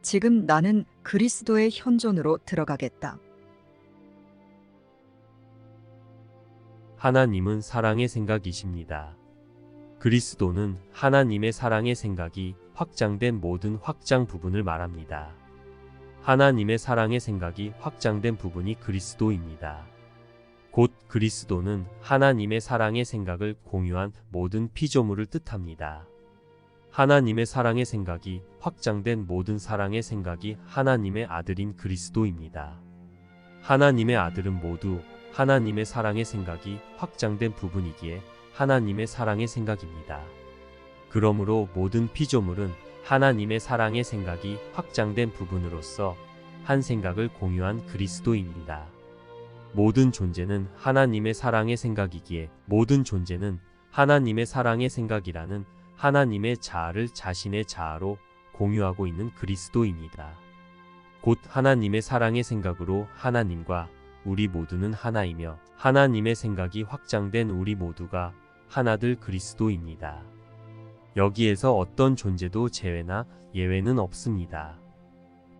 지금 나는 그리스도의 현존으로 들어가겠다. 하나님은 사랑의 생각이십니다. 그리스도는 하나님의 사랑의 생각이 확장된 모든 확장 부분을 말합니다. 하나님의 사랑의 생각이 확장된 부분이 그리스도입니다. 곧 그리스도는 하나님의 사랑의 생각을 공유한 모든 피조물을 뜻합니다. 하나님의 사랑의 생각이 확장된 모든 사랑의 생각이 하나님의 아들인 그리스도입니다. 하나님의 아들은 모두 하나님의 사랑의 생각이 확장된 부분이기에 하나님의 사랑의 생각입니다. 그러므로 모든 피조물은 하나님의 사랑의 생각이 확장된 부분으로서 한 생각을 공유한 그리스도입니다. 모든 존재는 하나님의 사랑의 생각이기에 모든 존재는 하나님의 사랑의 생각이라는 하나님의 자아를 자신의 자아로 공유하고 있는 그리스도입니다. 곧 하나님의 사랑의 생각으로 하나님과 우리 모두는 하나이며 하나님의 생각이 확장된 우리 모두가 하나들 그리스도입니다. 여기에서 어떤 존재도 제외나 예외는 없습니다.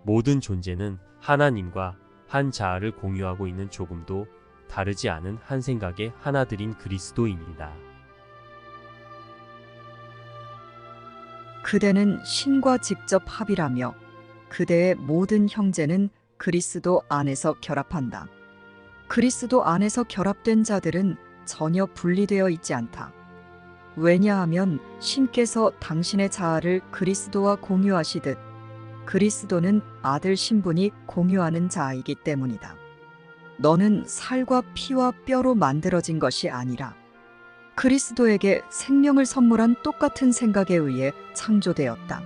모든 존재는 하나님과 한 자아를 공유하고 있는 조금도 다르지 않은 한 생각의 하나들인 그리스도입니다. 그대는 신과 직접 합이라며 그대의 모든 형제는 그리스도 안에서 결합한다. 그리스도 안에서 결합된 자들은 전혀 분리되어 있지 않다. 왜냐하면 신께서 당신의 자아를 그리스도와 공유하시듯 그리스도는 아들 신분이 공유하는 자이기 때문이다. 너는 살과 피와 뼈로 만들어진 것이 아니라 그리스도에게 생명을 선물한 똑같은 생각에 의해 창조되었다.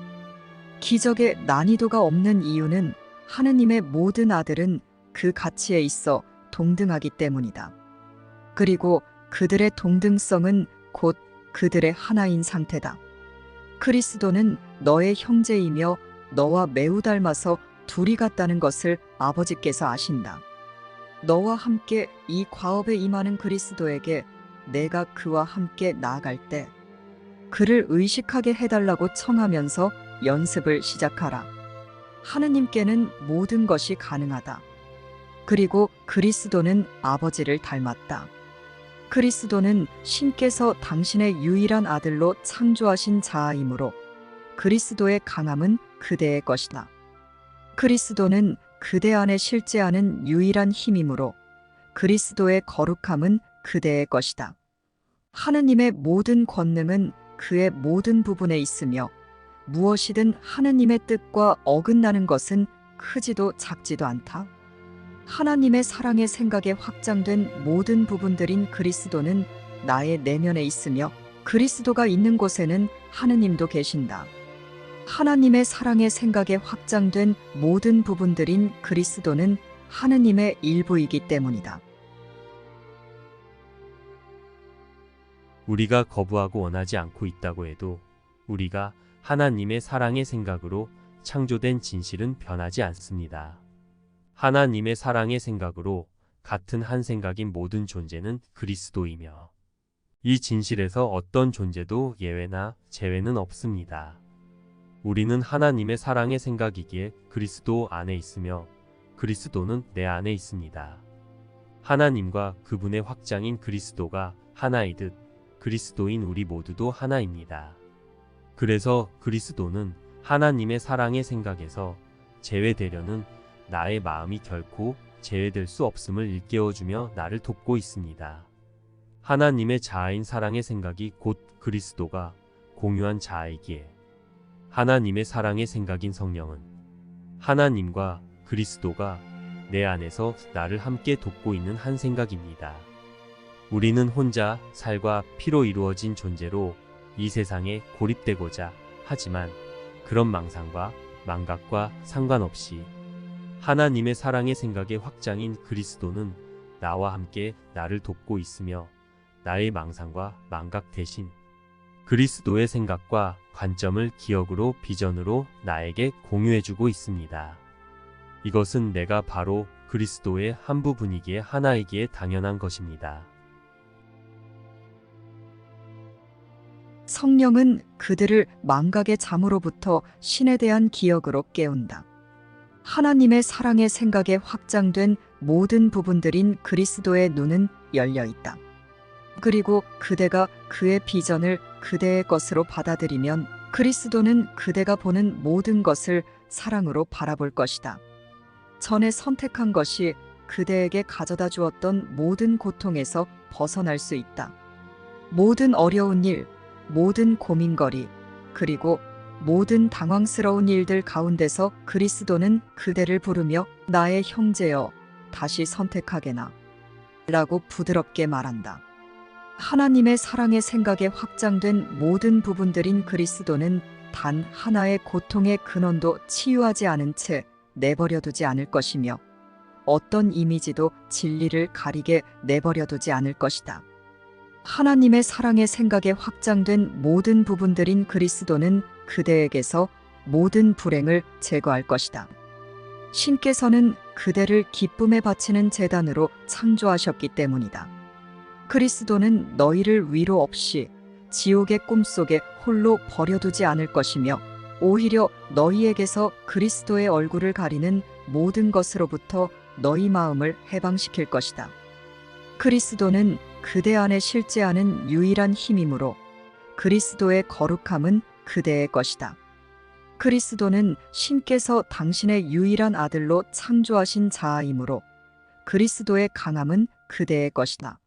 기적의 난이도가 없는 이유는 하느님의 모든 아들은 그 가치에 있어 동등하기 때문이다. 그리고 그들의 동등성은 곧 그들의 하나인 상태다. 그리스도는 너의 형제이며 너와 매우 닮아서 둘이 같다는 것을 아버지께서 아신다. 너와 함께 이 과업에 임하는 그리스도에게 내가 그와 함께 나아갈 때 그를 의식하게 해달라고 청하면서 연습을 시작하라. 하느님께는 모든 것이 가능하다. 그리고 그리스도는 아버지를 닮았다. 그리스도는 신께서 당신의 유일한 아들로 창조하신 자아이므로 그리스도의 강함은 그대의 것이다. 그리스도는 그대 안에 실제하는 유일한 힘이므로 그리스도의 거룩함은 그대의 것이다. 하느님의 모든 권능은 그의 모든 부분에 있으며 무엇이든 하느님의 뜻과 어긋나는 것은 크지도 작지도 않다. 하나님의 사랑의 생각에 확장된 모든 부분들인 그리스도는 나의 내면에 있으며 그리스도가 있는 곳에는 하느님도 계신다. 하나님의 사랑의 생각에 확장된 모든 부분들인 그리스도는 하느님의 일부이기 때문이다. 우리가 거부하고 원하지 않고 있다고 해도 우리가 하나님의 사랑의 생각으로 창조된 진실은 변하지 않습니다. 하나님의 사랑의 생각으로 같은 한 생각인 모든 존재는 그리스도이며 이 진실에서 어떤 존재도 예외나 제외는 없습니다. 우리는 하나님의 사랑의 생각이기에 그리스도 안에 있으며 그리스도는 내 안에 있습니다. 하나님과 그분의 확장인 그리스도가 하나이듯 그리스도인 우리 모두도 하나입니다. 그래서 그리스도는 하나님의 사랑의 생각에서 제외되려는 나의 마음이 결코 제외될 수 없음을 일깨워주며 나를 돕고 있습니다. 하나님의 자아인 사랑의 생각이 곧 그리스도가 공유한 자아이기에 하나님의 사랑의 생각인 성령은 하나님과 그리스도가 내 안에서 나를 함께 돕고 있는 한 생각입니다. 우리는 혼자 살과 피로 이루어진 존재로 이 세상에 고립되고자 하지만 그런 망상과 망각과 상관없이 하나님의 사랑의 생각의 확장인 그리스도는 나와 함께 나를 돕고 있으며 나의 망상과 망각 대신 그리스도의 생각과 관점을 기억으로 비전으로 나에게 공유해주고 있습니다. 이것은 내가 바로 그리스도의 한 부분이기에 하나이기에 당연한 것입니다. 성령은 그들을 망각의 잠으로부터 신에 대한 기억으로 깨운다. 하나님의 사랑의 생각에 확장된 모든 부분들인 그리스도의 눈은 열려 있다. 그리고 그대가 그의 비전을 그대의 것으로 받아들이면 그리스도는 그대가 보는 모든 것을 사랑으로 바라볼 것이다. 전에 선택한 것이 그대에게 가져다 주었던 모든 고통에서 벗어날 수 있다. 모든 어려운 일, 모든 고민거리, 그리고 모든 당황스러운 일들 가운데서 그리스도는 그대를 부르며 나의 형제여 다시 선택하게나 라고 부드럽게 말한다. 하나님의 사랑의 생각에 확장된 모든 부분들인 그리스도는 단 하나의 고통의 근원도 치유하지 않은 채 내버려두지 않을 것이며 어떤 이미지도 진리를 가리게 내버려두지 않을 것이다. 하나님의 사랑의 생각에 확장된 모든 부분들인 그리스도는 그대에게서 모든 불행을 제거할 것이다. 신께서는 그대를 기쁨에 바치는 제단으로 창조하셨기 때문이다. 그리스도는 너희를 위로 없이 지옥의 꿈속에 홀로 버려두지 않을 것이며 오히려 너희에게서 그리스도의 얼굴을 가리는 모든 것으로부터 너희 마음을 해방시킬 것이다. 그리스도는 그대 안에 실제하는 유일한 힘이므로 그리스도의 거룩함은 그대의 것이다. 그리스도는 신께서 당신의 유일한 아들로 창조하신 자아이므로 그리스도의 강함은 그대의 것이다.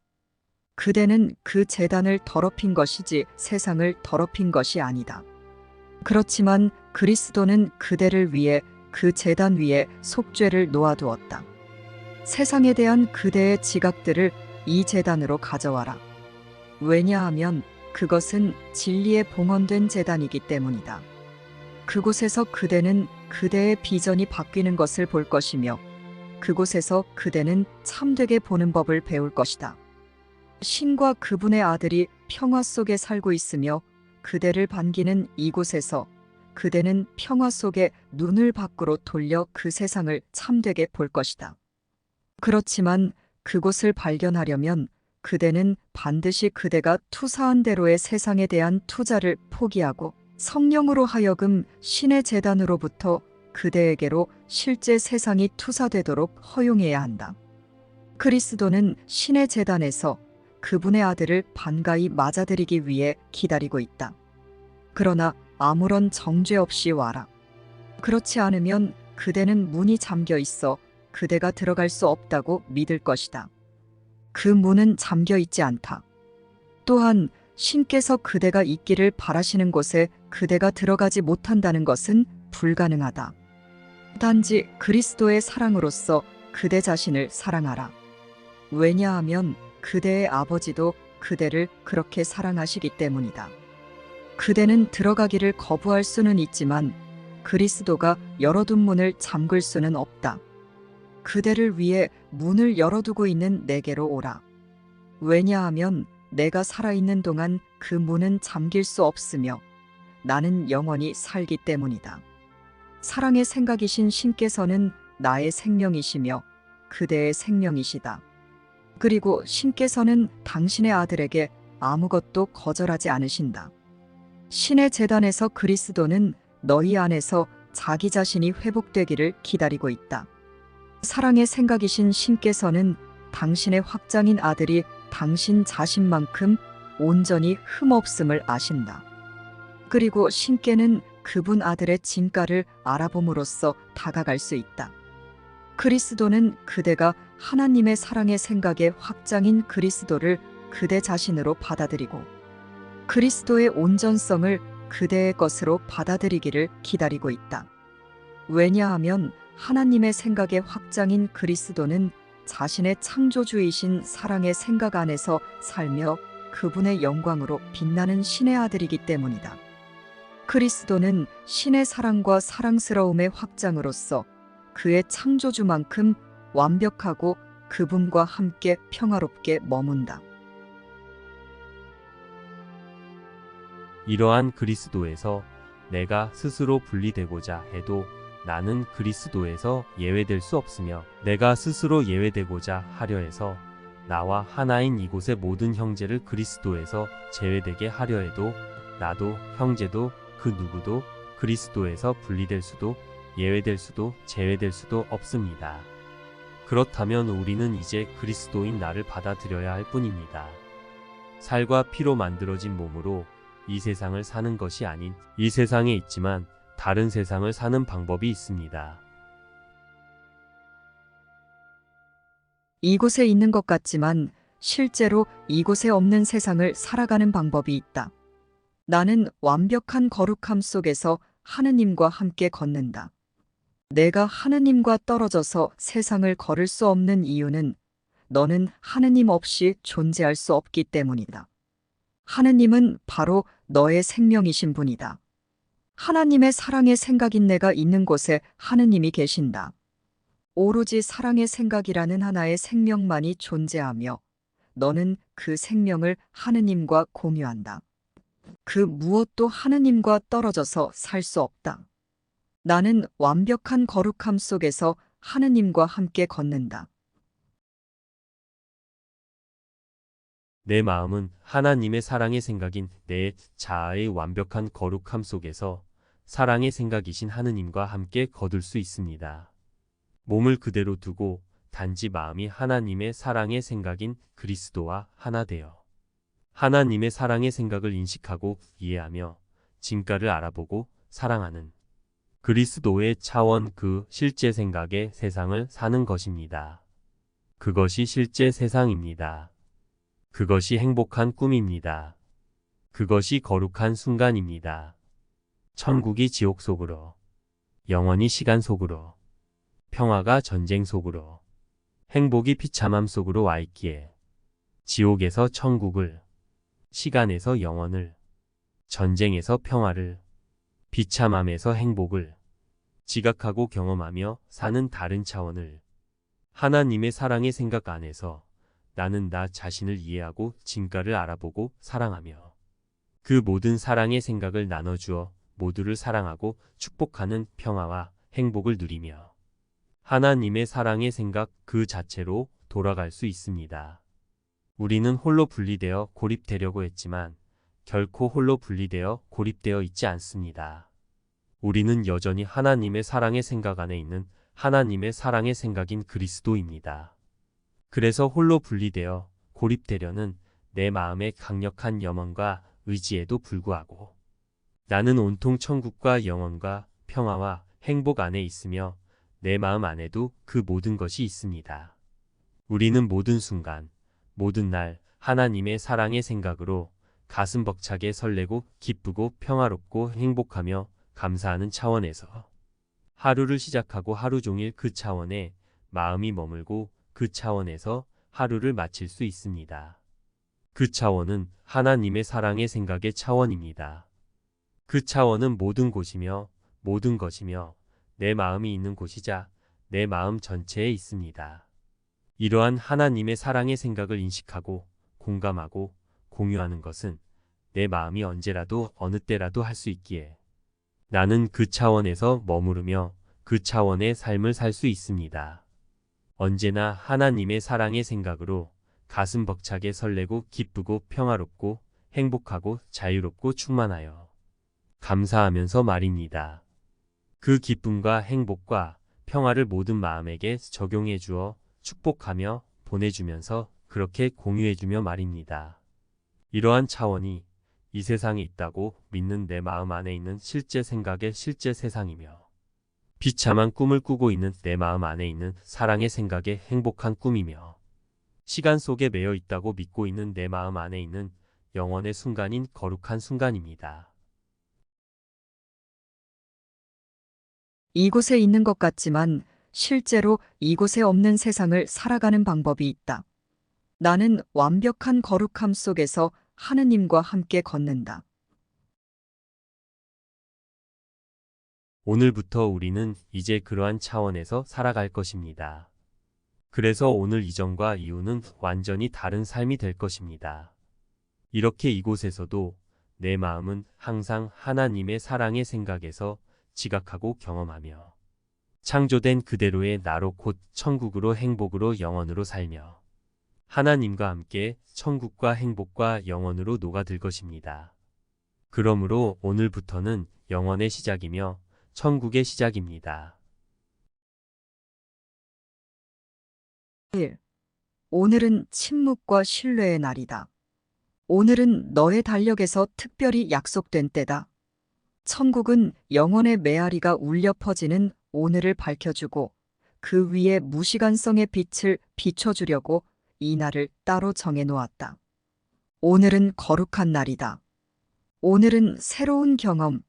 그대는 그 제단을 더럽힌 것이지 세상을 더럽힌 것이 아니다. 그렇지만 그리스도는 그대를 위해 그 제단 위에 속죄를 놓아두었다. 세상에 대한 그대의 지각들을 이 제단으로 가져와라. 왜냐하면 그것은 진리에 봉헌된 제단이기 때문이다. 그곳에서 그대는 그대의 비전이 바뀌는 것을 볼 것이며 그곳에서 그대는 참되게 보는 법을 배울 것이다. 신과 그분의 아들이 평화 속에 살고 있으며 그대를 반기는 이곳에서 그대는 평화 속에 눈을 밖으로 돌려 그 세상을 참되게 볼 것이다. 그렇지만 그곳을 발견하려면 그대는 반드시 그대가 투사한 대로의 세상에 대한 투자를 포기하고 성령으로 하여금 신의 제단으로부터 그대에게로 실제 세상이 투사되도록 허용해야 한다. 그리스도는 신의 제단에서 그분의 아들을 반가이 맞아들이기 위해 기다리고 있다. 그러나 아무런 정죄 없이 와라. 그렇지 않으면 그대는 문이 잠겨 있어 그대가 들어갈 수 없다고 믿을 것이다. 그 문은 잠겨 있지 않다. 또한 신께서 그대가 있기를 바라시는 곳에 그대가 들어가지 못한다는 것은 불가능하다. 단지 그리스도의 사랑으로서 그대 자신을 사랑하라. 왜냐하면 그대의 아버지도 그대를 그렇게 사랑하시기 때문이다. 그대는 들어가기를 거부할 수는 있지만 그리스도가 열어둔 문을 잠글 수는 없다. 그대를 위해 문을 열어두고 있는 내게로 오라. 왜냐하면 내가 살아있는 동안 그 문은 잠길 수 없으며 나는 영원히 살기 때문이다. 사랑의 생각이신 신께서는 나의 생명이시며 그대의 생명이시다. 그리고 신께서는 당신의 아들에게 아무것도 거절하지 않으신다. 신의 제단에서 그리스도는 너희 안에서 자기 자신이 회복되기를 기다리고 있다. 사랑의 생각이신 신께서는 당신의 확장인 아들이 당신 자신만큼 온전히 흠없음을 아신다. 그리고 신께는 그분 아들의 진가를 알아봄으로써 다가갈 수 있다. 그리스도는 그대가 하나님의 사랑의 생각의 확장인 그리스도를 그대 자신으로 받아들이고 그리스도의 온전성을 그대의 것으로 받아들이기를 기다리고 있다. 왜냐하면 하나님의 생각의 확장인 그리스도는 자신의 창조주이신 사랑의 생각 안에서 살며 그분의 영광으로 빛나는 신의 아들이기 때문이다. 그리스도는 신의 사랑과 사랑스러움의 확장으로서 그의 창조주만큼 완벽하고 그분과 함께 평화롭게 머문다. 이러한 그리스도에서 내가 스스로 분리되고자 해도 나는 그리스도에서 예외될 수 없으며 내가 스스로 예외되고자 하려 해서 나와 하나인 이곳의 모든 형제를 그리스도에서 제외되게 하려 해도 나도 형제도 그 누구도 그리스도에서 분리될 수도 예외될 수도 제외될 수도 없습니다. 그렇다면 우리는 이제 그리스도인 나를 받아들여야 할 뿐입니다. 살과 피로 만들어진 몸으로 이 세상을 사는 것이 아닌 이 세상에 있지만 다른 세상을 사는 방법이 있습니다. 이곳에 있는 것 같지만 실제로 이곳에 없는 세상을 살아가는 방법이 있다. 나는 완벽한 거룩함 속에서 하느님과 함께 걷는다. 내가 하느님과 떨어져서 세상을 걸을 수 없는 이유는 너는 하느님 없이 존재할 수 없기 때문이다. 하느님은 바로 너의 생명이신 분이다. 하나님의 사랑의 생각인 내가 있는 곳에 하느님이 계신다. 오로지 사랑의 생각이라는 하나의 생명만이 존재하며 너는 그 생명을 하느님과 공유한다. 그 무엇도 하느님과 떨어져서 살 수 없다. 나는 완벽한 거룩함 속에서 하느님과 함께 걷는다. 내 마음은 하나님의 사랑의 생각인 내 자아의 완벽한 거룩함 속에서 사랑의 생각이신 하느님과 함께 거둘 수 있습니다. 몸을 그대로 두고 단지 마음이 하나님의 사랑의 생각인 그리스도와 하나 되어 하나님의 사랑의 생각을 인식하고 이해하며 진가를 알아보고 사랑하는 그리스도의 차원 그 실제 생각의 세상을 사는 것입니다. 그것이 실제 세상입니다. 그것이 행복한 꿈입니다. 그것이 거룩한 순간입니다. 천국이 지옥 속으로, 영원히 시간 속으로, 평화가 전쟁 속으로, 행복이 비참함 속으로 와 있기에 지옥에서 천국을, 시간에서 영원을, 전쟁에서 평화를, 비참함에서 행복을 지각하고 경험하며 사는 다른 차원을 하나님의 사랑의 생각 안에서 나는 나 자신을 이해하고 진가를 알아보고 사랑하며 그 모든 사랑의 생각을 나눠주어 모두를 사랑하고 축복하는 평화와 행복을 누리며 하나님의 사랑의 생각 그 자체로 돌아갈 수 있습니다. 우리는 홀로 분리되어 고립되려고 했지만 결코 홀로 분리되어 고립되어 있지 않습니다. 우리는 여전히 하나님의 사랑의 생각 안에 있는 하나님의 사랑의 생각인 그리스도입니다. 그래서 홀로 분리되어 고립되려는 내 마음의 강력한 염원과 의지에도 불구하고 나는 온통 천국과 영원과 평화와 행복 안에 있으며 내 마음 안에도 그 모든 것이 있습니다. 우리는 모든 순간, 모든 날 하나님의 사랑의 생각으로 가슴 벅차게 설레고 기쁘고 평화롭고 행복하며 감사하는 차원에서 하루를 시작하고 하루 종일 그 차원에 마음이 머물고 그 차원에서 하루를 마칠 수 있습니다. 그 차원은 하나님의 사랑의 생각의 차원입니다. 그 차원은 모든 곳이며 모든 것이며 내 마음이 있는 곳이자 내 마음 전체에 있습니다. 이러한 하나님의 사랑의 생각을 인식하고 공감하고 공유하는 것은 내 마음이 언제라도 어느 때라도 할 수 있기에 나는 그 차원에서 머무르며 그 차원의 삶을 살 수 있습니다. 언제나 하나님의 사랑의 생각으로 가슴 벅차게 설레고 기쁘고 평화롭고 행복하고 자유롭고 충만하여 감사하면서 말입니다. 그 기쁨과 행복과 평화를 모든 마음에게 적용해 주어 축복하며 보내주면서 그렇게 공유해주며 말입니다. 이러한 차원이 이 세상에 있다고 믿는 내 마음 안에 있는 실제 생각의 실제 세상이며 비참한 꿈을 꾸고 있는 내 마음 안에 있는 사랑의 생각의 행복한 꿈이며 시간 속에 매여 있다고 믿고 있는 내 마음 안에 있는 영원의 순간인 거룩한 순간입니다. 이곳에 있는 것 같지만 실제로 이곳에 없는 세상을 살아가는 방법이 있다. 나는 완벽한 거룩함 속에서 하느님과 함께 걷는다. 오늘부터 우리는 이제 그러한 차원에서 살아갈 것입니다. 그래서 오늘 이전과 이후는 완전히 다른 삶이 될 것입니다. 이렇게 이곳에서도 내 마음은 항상 하나님의 사랑의 생각에서 지각하고 경험하며 창조된 그대로의 나로 곧 천국으로 행복으로 영원으로 살며 하나님과 함께 천국과 행복과 영원으로 녹아들 것입니다. 그러므로 오늘부터는 영원의 시작이며 천국의 시작입니다. 1. 오늘은 침묵과 신뢰의 날이다. 오늘은 너의 달력에서 특별히 약속된 때다. 천국은 영혼의 메아리가 울려 퍼지는 오늘을 밝혀주고 그 위에 무시간성의 빛을 비춰주려고 이 날을 따로 정해놓았다. 오늘은 거룩한 날이다. 오늘은 새로운 경험,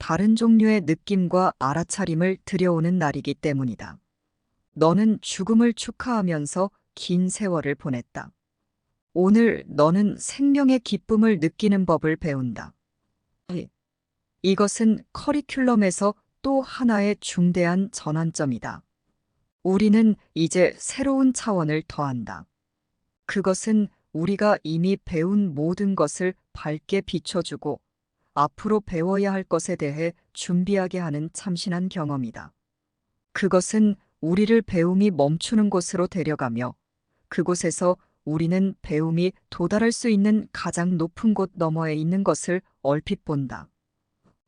다른 종류의 느낌과 알아차림을 들여오는 날이기 때문이다. 너는 죽음을 축하하면서 긴 세월을 보냈다. 오늘 너는 생명의 기쁨을 느끼는 법을 배운다. 이것은 커리큘럼에서 또 하나의 중대한 전환점이다. 우리는 이제 새로운 차원을 더한다. 그것은 우리가 이미 배운 모든 것을 밝게 비춰주고 앞으로 배워야 할 것에 대해 준비하게 하는 참신한 경험이다. 그것은 우리를 배움이 멈추는 곳으로 데려가며 그곳에서 우리는 배움이 도달할 수 있는 가장 높은 곳 너머에 있는 것을 얼핏 본다.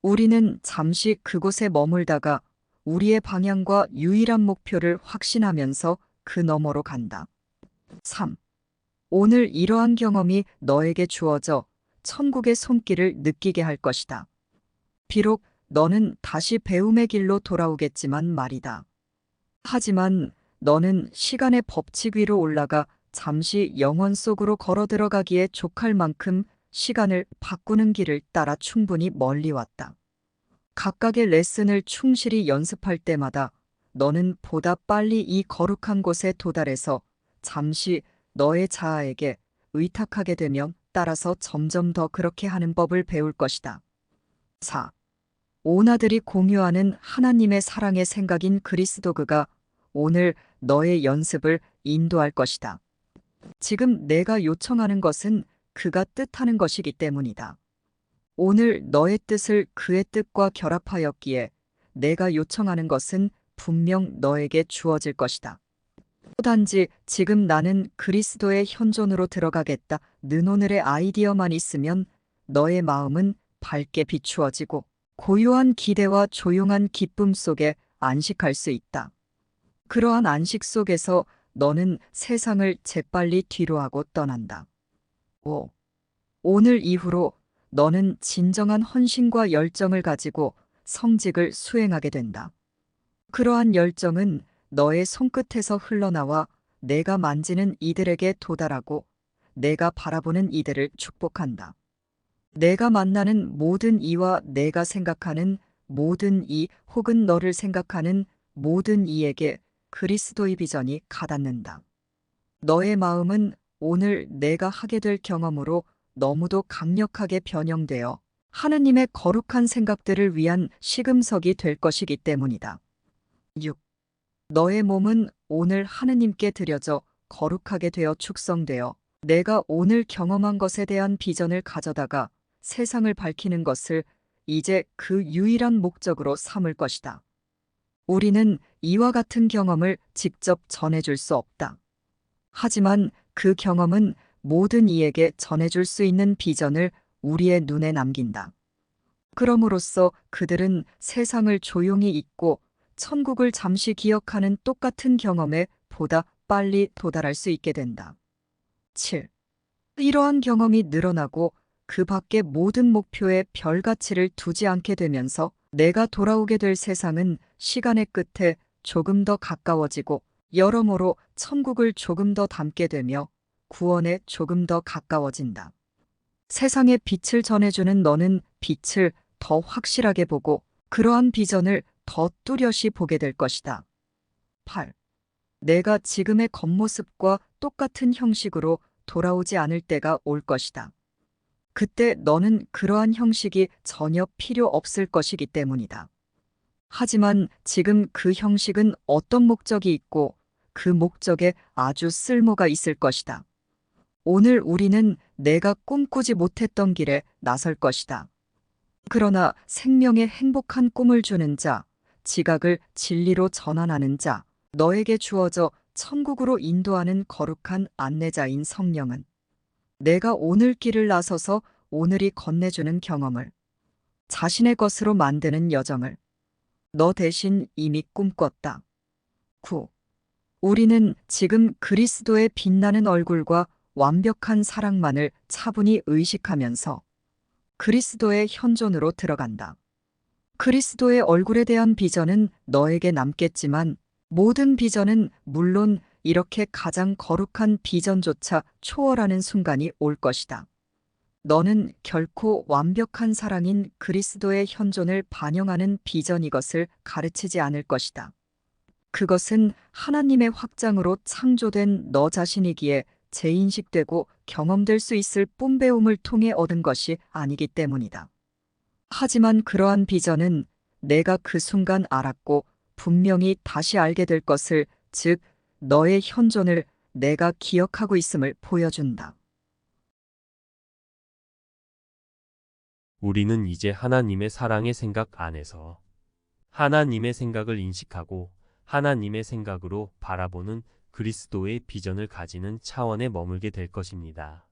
우리는 잠시 그곳에 머물다가 우리의 방향과 유일한 목표를 확신하면서 그 너머로 간다. 3. 오늘 이러한 경험이 너에게 주어져 천국의 손길을 느끼게 할 것이다. 비록 너는 다시 배움의 길로 돌아오겠지만 말이다. 하지만 너는 시간의 법칙 위로 올라가 잠시 영원 속으로 걸어 들어가기에 족할 만큼 시간을 바꾸는 길을 따라 충분히 멀리 왔다. 각각의 레슨을 충실히 연습할 때마다 너는 보다 빨리 이 거룩한 곳에 도달해서 잠시 너의 자아에게 의탁하게 되면 따라서 점점 더 그렇게 하는 법을 배울 것이다. 4. 오나들이 공유하는 하나님의 사랑의 생각인 그리스도그가 오늘 너의 연습을 인도할 것이다. 지금 내가 요청하는 것은 그가 뜻하는 것이기 때문이다. 오늘 너의 뜻을 그의 뜻과 결합하였기에 내가 요청하는 것은 분명 너에게 주어질 것이다. 단지 지금 나는 그리스도의 현존으로 들어가겠다. 는 오늘의 아이디어만 있으면 너의 마음은 밝게 비추어지고 고요한 기대와 조용한 기쁨 속에 안식할 수 있다. 그러한 안식 속에서 너는 세상을 재빨리 뒤로하고 떠난다. 5. 오늘 이후로 너는 진정한 헌신과 열정을 가지고 성직을 수행하게 된다. 그러한 열정은 너의 손끝에서 흘러나와 내가 만지는 이들에게 도달하고 내가 바라보는 이들을 축복한다. 내가 만나는 모든 이와 내가 생각하는 모든 이 혹은 너를 생각하는 모든 이에게 그리스도의 비전이 가닿는다. 너의 마음은 오늘 내가 하게 될 경험으로 너무도 강력하게 변형되어 하느님의 거룩한 생각들을 위한 시금석이 될 것이기 때문이다. 6. 너의 몸은 오늘 하느님께 드려져 거룩하게 되어 축성되어 내가 오늘 경험한 것에 대한 비전을 가져다가 세상을 밝히는 것을 이제 그 유일한 목적으로 삼을 것이다. 우리는 이와 같은 경험을 직접 전해줄 수 없다. 하지만 그 경험은 모든 이에게 전해줄 수 있는 비전을 우리의 눈에 남긴다. 그럼으로써 그들은 세상을 조용히 잊고 천국을 잠시 기억하는 똑같은 경험에 보다 빨리 도달할 수 있게 된다. 7. 이러한 경험이 늘어나고 그 밖의 모든 목표에 별 가치를 두지 않게 되면서 내가 돌아오게 될 세상은 시간의 끝에 조금 더 가까워지고 여러모로 천국을 조금 더 닮게 되며 구원에 조금 더 가까워진다. 세상에 빛을 전해주는 너는 빛을 더 확실하게 보고 그러한 비전을 더 뚜렷이 보게 될 것이다. 8. 내가 지금의 겉모습과 똑같은 형식으로 돌아오지 않을 때가 올 것이다. 그때 너는 그러한 형식이 전혀 필요 없을 것이기 때문이다. 하지만 지금 그 형식은 어떤 목적이 있고 그 목적에 아주 쓸모가 있을 것이다. 오늘 우리는 내가 꿈꾸지 못했던 길에 나설 것이다. 그러나 생명의 행복한 꿈을 주는 자, 지각을 진리로 전환하는 자, 너에게 주어져 천국으로 인도하는 거룩한 안내자인 성령은 내가 오늘 길을 나서서 오늘이 건네주는 경험을, 자신의 것으로 만드는 여정을, 너 대신 이미 꿈꿨다. 9. 우리는 지금 그리스도의 빛나는 얼굴과 완벽한 사랑만을 차분히 의식하면서 그리스도의 현존으로 들어간다. 그리스도의 얼굴에 대한 비전은 너에게 남겠지만 모든 비전은 물론 이렇게 가장 거룩한 비전조차 초월하는 순간이 올 것이다. 너는 결코 완벽한 사랑인 그리스도의 현존을 반영하는 비전 이것을 가르치지 않을 것이다. 그것은 하나님의 확장으로 창조된 너 자신이기에 재인식되고 경험될 수 있을 뽐배움을 통해 얻은 것이 아니기 때문이다. 하지만 그러한 비전은 내가 그 순간 알았고 분명히 다시 알게 될 것을, 즉 너의 현존을 내가 기억하고 있음을 보여준다. 우리는 이제 하나님의 사랑의 생각 안에서 하나님의 생각을 인식하고 하나님의 생각으로 바라보는 그리스도의 비전을 가지는 차원에 머물게 될 것입니다.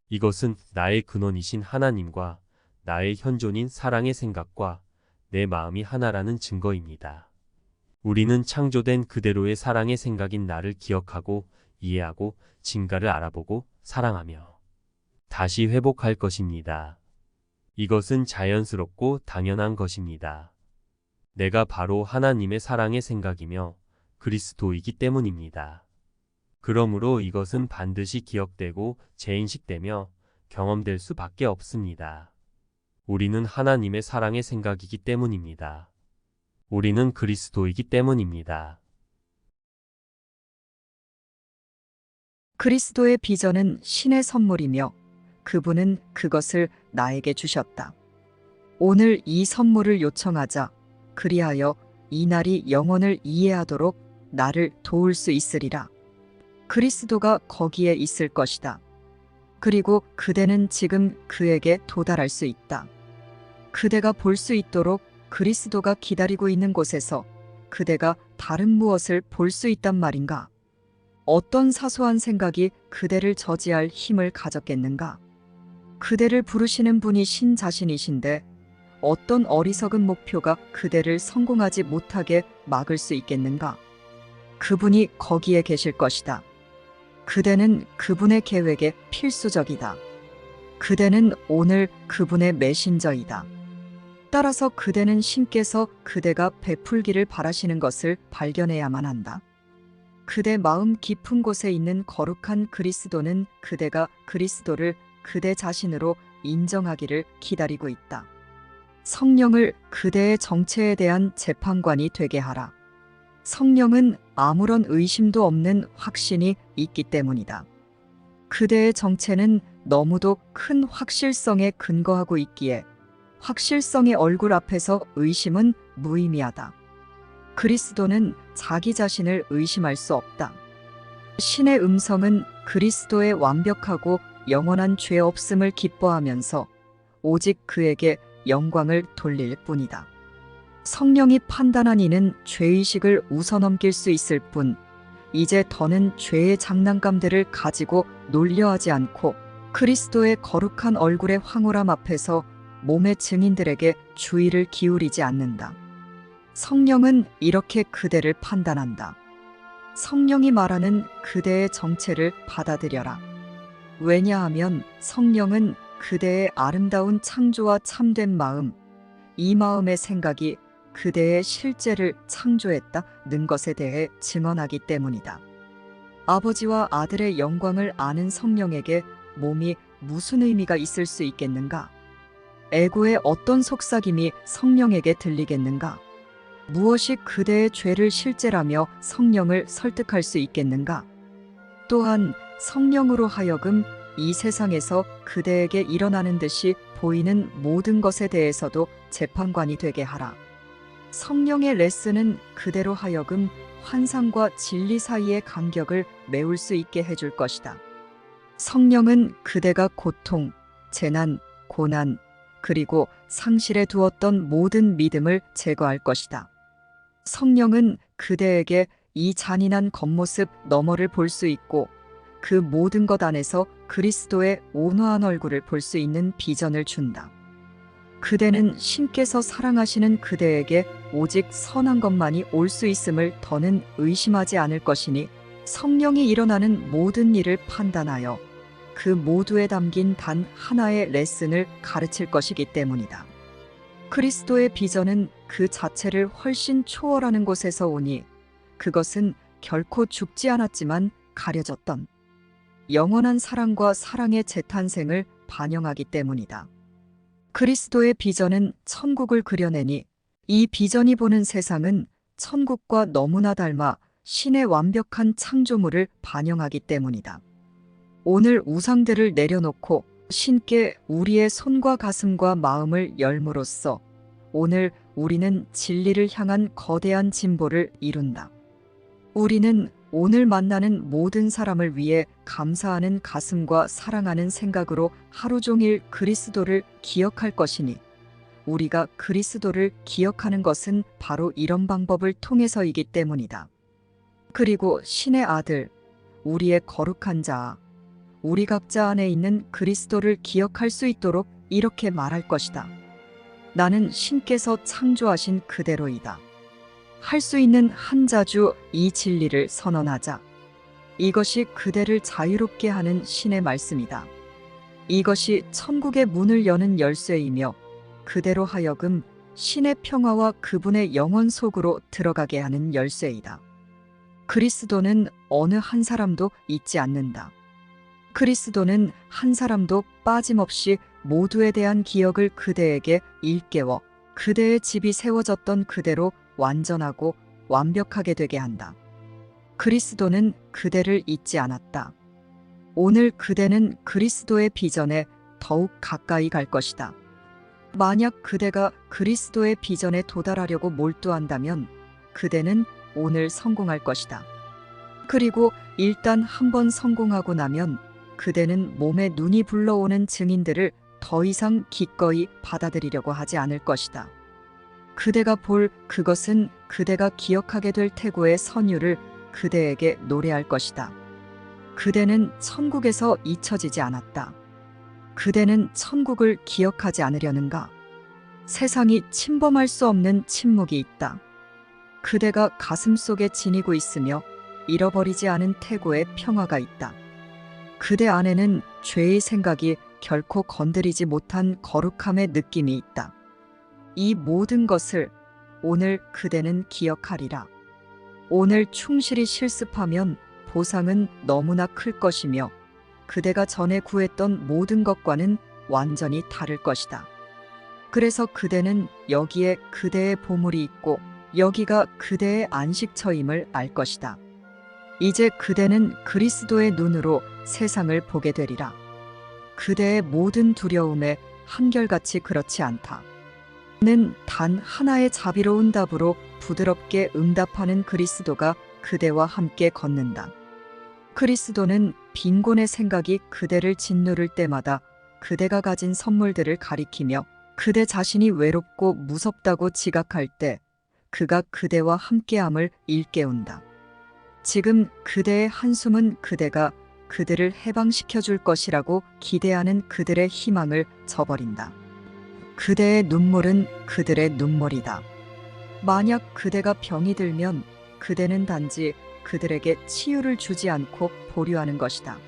이것은 나의 근원이신 하나님과 나의 현존인 사랑의 생각과 내 마음이 하나라는 증거입니다. 우리는 창조된 그대로의 사랑의 생각인 나를 기억하고 이해하고 진가를 알아보고 사랑하며 다시 회복할 것입니다. 이것은 자연스럽고 당연한 것입니다. 내가 바로 하나님의 사랑의 생각이며 그리스도이기 때문입니다. 그러므로 이것은 반드시 기억되고 재인식되며 경험될 수밖에 없습니다. 우리는 하나님의 사랑의 생각이기 때문입니다. 우리는 그리스도이기 때문입니다. 그리스도의 비전은 신의 선물이며 그분은 그것을 나에게 주셨다. 오늘 이 선물을 요청하자. 그리하여 이 날이 영혼을 이해하도록 나를 도울 수 있으리라. 그리스도가 거기에 있을 것이다. 그리고 그대는 지금 그에게 도달할 수 있다. 그대가 볼 수 있도록 그리스도가 기다리고 있는 곳에서 그대가 다른 무엇을 볼 수 있단 말인가? 어떤 사소한 생각이 그대를 저지할 힘을 가졌겠는가? 그대를 부르시는 분이 신 자신이신데 어떤 어리석은 목표가 그대를 성공하지 못하게 막을 수 있겠는가? 그분이 거기에 계실 것이다. 그대는 그분의 계획에 필수적이다. 그대는 오늘 그분의 메신저이다. 따라서 그대는 신께서 그대가 베풀기를 바라시는 것을 발견해야만 한다. 그대 마음 깊은 곳에 있는 거룩한 그리스도는 그대가 그리스도를 그대 자신으로 인정하기를 기다리고 있다. 성령을 그대의 정체에 대한 재판관이 되게 하라. 성령은 아무런 의심도 없는 확신이 있기 때문이다. 그대의 정체는 너무도 큰 확실성에 근거하고 있기에 확실성의 얼굴 앞에서 의심은 무의미하다. 그리스도는 자기 자신을 의심할 수 없다. 신의 음성은 그리스도의 완벽하고 영원한 죄 없음을 기뻐하면서 오직 그에게 영광을 돌릴 뿐이다. 성령이 판단한 이는 죄의식을 웃어넘길 수 있을 뿐, 이제 더는 죄의 장난감들을 가지고 놀려하지 않고 그리스도의 거룩한 얼굴의 황홀함 앞에서 몸의 증인들에게 주의를 기울이지 않는다. 성령은 이렇게 그대를 판단한다. 성령이 말하는 그대의 정체를 받아들여라. 왜냐하면 성령은 그대의 아름다운 창조와 참된 마음, 이 마음의 생각이 그대의 실제를 창조했다는 것에 대해 증언하기 때문이다. 아버지와 아들의 영광을 아는 성령에게 몸이 무슨 의미가 있을 수 있겠는가? 에고의 어떤 속삭임이 성령에게 들리겠는가? 무엇이 그대의 죄를 실제라며 성령을 설득할 수 있겠는가? 또한 성령으로 하여금 이 세상에서 그대에게 일어나는 듯이 보이는 모든 것에 대해서도 재판관이 되게 하라. 성령의 레슨은 그대로 하여금 환상과 진리 사이의 간격을 메울 수 있게 해줄 것이다. 성령은 그대가 고통, 재난, 고난, 그리고 상실에 두었던 모든 믿음을 제거할 것이다. 성령은 그대에게 이 잔인한 겉모습 너머를 볼 수 있고 그 모든 것 안에서 그리스도의 온화한 얼굴을 볼 수 있는 비전을 준다. 그대는 신께서 사랑하시는 그대에게 오직 선한 것만이 올 수 있음을 더는 의심하지 않을 것이니 성령이 일어나는 모든 일을 판단하여 그 모두에 담긴 단 하나의 레슨을 가르칠 것이기 때문이다. 그리스도의 비전은 그 자체를 훨씬 초월하는 곳에서 오니 그것은 결코 죽지 않았지만 가려졌던 영원한 사랑과 사랑의 재탄생을 반영하기 때문이다. 그리스도의 비전은 천국을 그려내니 이 비전이 보는 세상은 천국과 너무나 닮아 신의 완벽한 창조물을 반영하기 때문이다. 오늘 우상들을 내려놓고 신께 우리의 손과 가슴과 마음을 열므로써 오늘 우리는 진리를 향한 거대한 진보를 이룬다. 우리는 오늘 만나는 모든 사람을 위해 감사하는 가슴과 사랑하는 생각으로 하루 종일 그리스도를 기억할 것이니 우리가 그리스도를 기억하는 것은 바로 이런 방법을 통해서이기 때문이다. 그리고 신의 아들, 우리의 거룩한 자, 우리 각자 안에 있는 그리스도를 기억할 수 있도록 이렇게 말할 것이다. 나는 신께서 창조하신 그대로이다. 할 수 있는 한 자주 이 진리를 선언하자. 이것이 그대를 자유롭게 하는 신의 말씀이다. 이것이 천국의 문을 여는 열쇠이며 그대로 하여금 신의 평화와 그분의 영원 속으로 들어가게 하는 열쇠이다. 그리스도는 어느 한 사람도 잊지 않는다. 그리스도는 한 사람도 빠짐없이 모두에 대한 기억을 그대에게 일깨워 그대의 집이 세워졌던 그대로 완전하고 완벽하게 되게 한다. 그리스도는 그대를 잊지 않았다. 오늘 그대는 그리스도의 비전에 더욱 가까이 갈 것이다. 만약 그대가 그리스도의 비전에 도달하려고 몰두한다면 그대는 오늘 성공할 것이다. 그리고 일단 한번 성공하고 나면 그대는 몸에 눈이 불러오는 증인들을 더 이상 기꺼이 받아들이려고 하지 않을 것이다. 그대가 볼 그것은 그대가 기억하게 될 태고의 선율을 그대에게 노래할 것이다. 그대는 천국에서 잊혀지지 않았다. 그대는 천국을 기억하지 않으려는가? 세상이 침범할 수 없는 침묵이 있다. 그대가 가슴속에 지니고 있으며 잃어버리지 않은 태고의 평화가 있다. 그대 안에는 죄의 생각이 결코 건드리지 못한 거룩함의 느낌이 있다. 이 모든 것을 오늘 그대는 기억하리라. 오늘 충실히 실습하면 보상은 너무나 클 것이며 그대가 전에 구했던 모든 것과는 완전히 다를 것이다. 그래서 그대는 여기에 그대의 보물이 있고 여기가 그대의 안식처임을 알 것이다. 이제 그대는 그리스도의 눈으로 세상을 보게 되리라. 그대의 모든 두려움에 한결같이 그렇지 않다. 는 단 하나의 자비로운 답으로 부드럽게 응답하는 그리스도가 그대와 함께 걷는다. 그리스도는 빈곤의 생각이 그대를 짓누를 때마다 그대가 가진 선물들을 가리키며 그대 자신이 외롭고 무섭다고 지각할 때 그가 그대와 함께함을 일깨운다. 지금 그대의 한숨은 그대가 그들을 해방시켜 줄 것이라고 기대하는 그들의 희망을 저버린다. 그대의 눈물은 그들의 눈물이다. 만약 그대가 병이 들면 그대는 단지 그들에게 치유를 주지 않고 보류하는 것이다.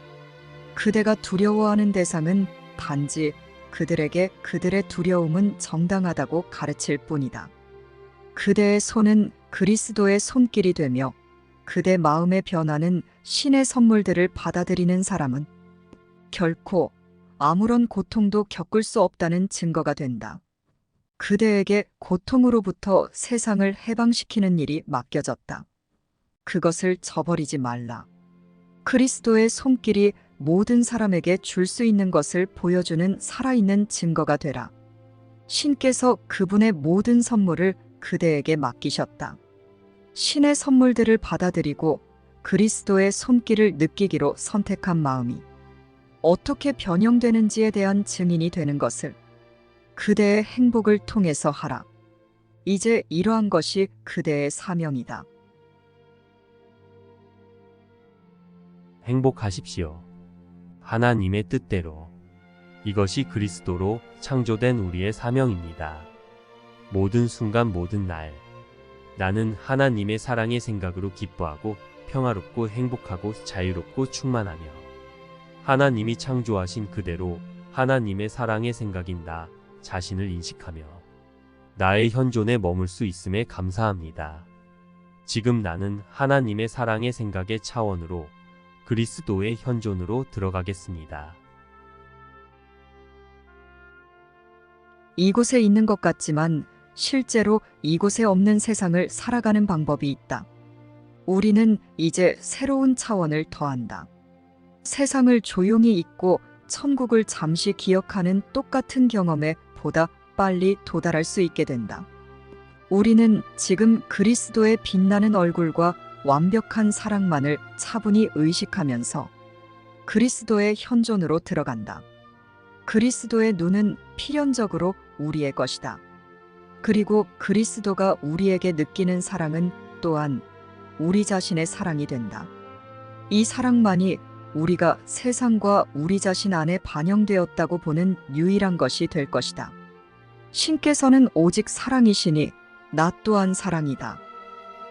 그대가 두려워하는 대상은 단지 그들에게 그들의 두려움은 정당하다고 가르칠 뿐이다. 그대의 손은 그리스도의 손길이 되며 그대 마음의 변화는 신의 선물들을 받아들이는 사람은 결코 아무런 고통도 겪을 수 없다는 증거가 된다. 그대에게 고통으로부터 세상을 해방시키는 일이 맡겨졌다. 그것을 저버리지 말라. 그리스도의 손길이 모든 사람에게 줄 수 있는 것을 보여주는 살아있는 증거가 되라. 신께서 그분의 모든 선물을 그대에게 맡기셨다. 신의 선물들을 받아들이고 그리스도의 손길을 느끼기로 선택한 마음이 어떻게 변형되는지에 대한 증인이 되는 것을 그대의 행복을 통해서 하라. 이제 이러한 것이 그대의 사명이다. 행복하십시오. 하나님의 뜻대로. 이것이 그리스도로 창조된 우리의 사명입니다. 모든 순간 모든 날 나는 하나님의 사랑의 생각으로 기뻐하고 평화롭고 행복하고 자유롭고 충만하며 하나님이 창조하신 그대로 하나님의 사랑의 생각인 나 자신을 인식하며 나의 현존에 머물 수 있음에 감사합니다. 지금 나는 하나님의 사랑의 생각의 차원으로 그리스도의 현존으로 들어가겠습니다. 이곳에 있는 것 같지만 실제로 이곳에 없는 세상을 살아가는 방법이 있다. 우리는 이제 새로운 차원을 더한다. 세상을 조용히 잊고 천국을 잠시 기억하는 똑같은 경험에 보다 빨리 도달할 수 있게 된다. 우리는 지금 그리스도의 빛나는 얼굴과 완벽한 사랑만을 차분히 의식하면서 그리스도의 현존으로 들어간다. 그리스도의 눈은 필연적으로 우리의 것이다. 그리고 그리스도가 우리에게 느끼는 사랑은 또한 우리 자신의 사랑이 된다. 이 사랑만이 우리가 세상과 우리 자신 안에 반영되었다고 보는 유일한 것이 될 것이다. 신께서는 오직 사랑이시니 나 또한 사랑이다.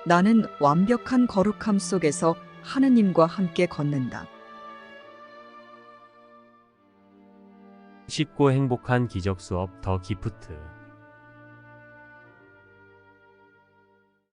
나는 완벽한 거룩함 속에서 하느님과 함께 걷는다. 쉽고 행복한 기적 수업 더 기프트